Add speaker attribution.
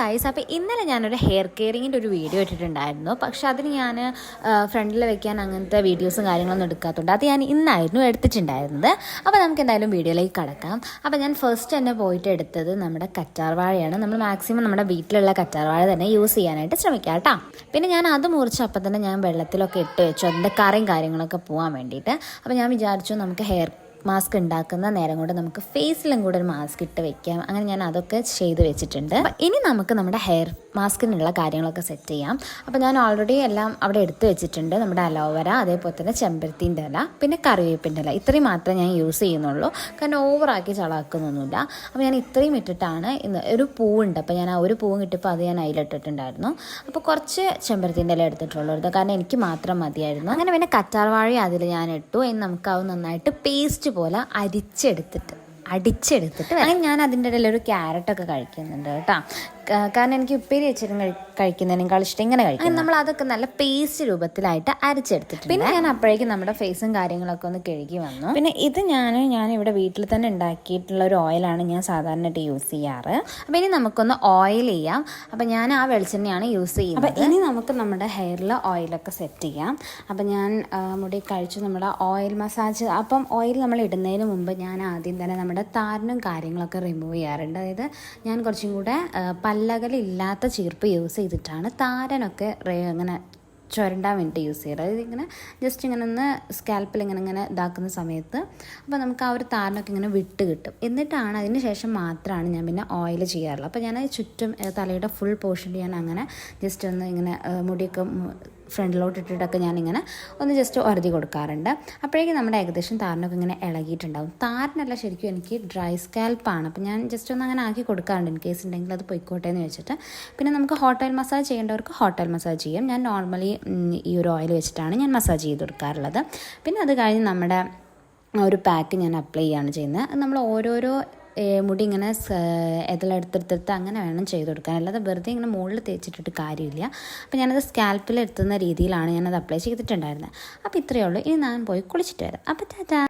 Speaker 1: Guys, അപ്പോൾ ഇന്നലെ ഞാനൊരു ഹെയർ കെയറിങ്ങിൻ്റെ ഒരു വീഡിയോ ഇട്ടിട്ടുണ്ടായിരുന്നു. പക്ഷെ അതിന് ഞാൻ ഫ്രണ്ടിൽ വെക്കാൻ അങ്ങനത്തെ വീഡിയോസും കാര്യങ്ങളൊന്നും എടുക്കാത്തതുകൊണ്ട് അത് ഞാൻ ഇന്നായിരുന്നു എടുത്തിട്ടുണ്ടായിരുന്നത്. അപ്പോൾ നമുക്ക് എന്തായാലും വീഡിയോയിലേക്ക് കടക്കാം. അപ്പോൾ ഞാൻ ഫസ്റ്റ് തന്നെ പോയിട്ട് എടുത്തത് നമ്മുടെ കറ്റാർ വാഴയാണ്. നമ്മൾ മാക്സിമം നമ്മുടെ വീട്ടിലുള്ള കറ്റാർ വാഴ തന്നെ യൂസ് ചെയ്യാനായിട്ട് ശ്രമിക്കാം കേട്ടോ. പിന്നെ ഞാൻ അത് മുറിച്ചപ്പോൾ തന്നെ ഞാൻ വെള്ളത്തിലൊക്കെ ഇട്ട് വെച്ചു, അതിൻ്റെ കറയും കാര്യങ്ങളൊക്കെ പോകാൻ വേണ്ടിയിട്ട്. അപ്പോൾ ഞാൻ വിചാരിച്ചു നമുക്ക് ഹെയർ മാസ്ക് ഉണ്ടാക്കുന്ന നേരം കൊണ്ട് നമുക്ക് ഫേസിലും കൂടെ ഒരു മാസ്ക് ഇട്ട് വെക്കാം. അങ്ങനെ ഞാൻ അതൊക്കെ ചെയ്ത് വെച്ചിട്ടുണ്ട്. അപ്പം ഇനി നമുക്ക് നമ്മുടെ ഹെയർ മാസ്കിനുള്ള കാര്യങ്ങളൊക്കെ സെറ്റ് ചെയ്യാം. അപ്പോൾ ഞാൻ ഓൾറെഡി എല്ലാം അവിടെ എടുത്ത് വെച്ചിട്ടുണ്ട്. നമ്മുടെ അലോവര, അതേപോലെ തന്നെ ചെമ്പരത്തിൻ്റെ ഇല, പിന്നെ കറിവേപ്പിൻ്റെ ഇല, ഇത്രയും മാത്രമേ ഞാൻ യൂസ് ചെയ്യുന്നുള്ളൂ. കാരണം ഓവറാക്കി ചളാക്കുന്നൊന്നുമില്ല. അപ്പോൾ ഞാൻ ഇത്രയും ഇട്ടിട്ടാണ് ഇന്ന് ഒരു പൂവുണ്ട്. അപ്പോൾ ഞാൻ ആ ഒരു പൂവും കിട്ടിയപ്പോൾ അത് ഞാൻ അതിലിട്ടിട്ടുണ്ടായിരുന്നു. അപ്പോൾ കുറച്ച് ചെമ്പരത്തിൻ്റെ ഇല എടുത്തിട്ടുള്ളൂ, കാരണം എനിക്ക് മാത്രം മതിയായിരുന്നു. അങ്ങനെ പിന്നെ കറ്റാർ വാഴ അതിൽ ഞാൻ ഇട്ടു. ഇനി നമുക്ക് അത് നന്നായിട്ട് പേസ്റ്റ് പോലെ അടിച്ചെടുത്തിട്ട് അങ്ങനെ ഞാൻ അതിൻ്റെ ഇടയിൽ ഒരു ക്യാരറ്റൊക്കെ കഴിക്കുന്നുണ്ട് കേട്ടോ. കാരണം എനിക്ക് ഉപ്പേരി വെച്ചിട്ടും കഴിക്കുന്നതിനേക്കാൾ ഇഷ്ടം ഇങ്ങനെ കഴിക്കും. നമ്മൾ അതൊക്കെ നല്ല പേസ്റ്റ് രൂപത്തിലായിട്ട് അരച്ചെടുത്തിട്ട് പിന്നെ ഞാൻ അപ്പോഴേക്കും നമ്മുടെ ഫേസും കാര്യങ്ങളൊക്കെ ഒന്ന് കഴുകി വന്നു. പിന്നെ ഇത് ഞാൻ ഇവിടെ വീട്ടിൽ തന്നെ ഉണ്ടാക്കിയിട്ടുള്ള ഒരു ഓയിലാണ് ഞാൻ സാധാരണയായിട്ട് യൂസ് ചെയ്യാറ്. അപ്പോൾ ഇനി നമുക്കൊന്ന് ഓയിൽ ചെയ്യാം. അപ്പോൾ ഞാൻ ആ വെളിച്ചെണ്ണയാണ് യൂസ് ചെയ്യുന്നത്. അപ്പോൾ ഇനി നമുക്ക് നമ്മുടെ ഹെയറിൽ ഓയിലൊക്കെ സെറ്റ് ചെയ്യാം. അപ്പോൾ ഞാൻ മുടി കഴിച്ചു നമ്മുടെ ഓയിൽ മസാജ്. അപ്പം ഓയിൽ നമ്മൾ ഇടുന്നതിന് മുമ്പ് ഞാൻ ആദ്യം തന്നെ നമ്മുടെ താരനും കാര്യങ്ങളൊക്കെ റിമൂവ് ചെയ്യാറുണ്ട്. അതായത് ഞാൻ കുറച്ചും കൂടെ പല്ലകലില്ലാത്ത ചീർപ്പ് യൂസ് ചെയ്തിട്ടാണ് താരനൊക്കെ ഇങ്ങനെ ചുരണ്ടാൻ വേണ്ടിയിട്ട് യൂസ് ചെയ്യാറ്. അതായത് ഇങ്ങനെ ജസ്റ്റ് ഇങ്ങനെ ഒന്ന് സ്കാൽപ്പിൽ ഇങ്ങനെ ഇതാക്കുന്ന സമയത്ത് അപ്പോൾ നമുക്ക് ആ ഒരു താരനൊക്കെ ഇങ്ങനെ വിട്ട് കിട്ടും. എന്നിട്ടാണ് അതിന് ശേഷം മാത്രമാണ് ഞാൻ പിന്നെ ഓയിൽ ചെയ്യാറുള്ളത്. അപ്പോൾ ഞാൻ ചുറ്റും തലയുടെ ഫുൾ പോർഷൻ ഞാൻ അങ്ങനെ ജസ്റ്റ് ഒന്ന് ഇങ്ങനെ മുടിയൊക്കെ ഫ്രണ്ടിലോട്ട് ഇട്ടിട്ടൊക്കെ ഞാനിങ്ങനെ ഒന്ന് ജസ്റ്റ് ഒരതി കൊടുക്കാറുണ്ട്. അപ്പോഴേക്കും നമ്മുടെ ഏകദേശം താരനൊക്കെ ഇങ്ങനെ ഇളകിയിട്ടുണ്ടാവും. താരനല്ല, ശരിക്കും എനിക്ക് ഡ്രൈ സ്കാൽപ്പാണ്. അപ്പോൾ ഞാൻ ജസ്റ്റ് ഒന്ന് അങ്ങനെ ആക്കി കൊടുക്കാറുണ്ട്, ഇൻ കേസ് ഉണ്ടെങ്കിൽ അത് പൊയ്ക്കോട്ടെ എന്ന് വെച്ചിട്ട്. പിന്നെ നമുക്ക് ഹോട്ട് ഓയിൽ മസാജ് ചെയ്യേണ്ടവർക്ക് ഹോട്ട് ഓയിൽ മസാജ് ചെയ്യാം. ഞാൻ നോർമലി ഈ ഒരു ഓയിൽ വെച്ചിട്ടാണ് ഞാൻ മസാജ് ചെയ്ത് കൊടുക്കാറുള്ളത്. പിന്നെ അത് കഴിഞ്ഞ് നമ്മുടെ ഒരു പാക്ക് ഞാൻ അപ്ലൈ ചെയ്യുകയാണ് ചെയ്യുന്നത്. നമ്മൾ ഓരോരോ മുടി ഇങ്ങനെ ഇതിലെടുത്തെടുത്ത് അങ്ങനെ വേണം ചെയ്ത് കൊടുക്കാൻ, അല്ലാതെ വെറുതെ ഇങ്ങനെ മുകളിൽ തേച്ചിട്ടിട്ട് കാര്യമില്ല. അപ്പോൾ ഞാനത് സ്കാൽപ്പിൽ എത്തുന്ന രീതിയിലാണ് ഞാനത് അപ്ലൈ ചെയ്തിട്ടുണ്ടായിരുന്നത്. അപ്പോൾ ഇത്രയേ ഉള്ളൂ. ഇനി ഞാൻ പോയി കുളിച്ചിട്ട് വരാം. അപ്പോൾ ടാറ്റാ.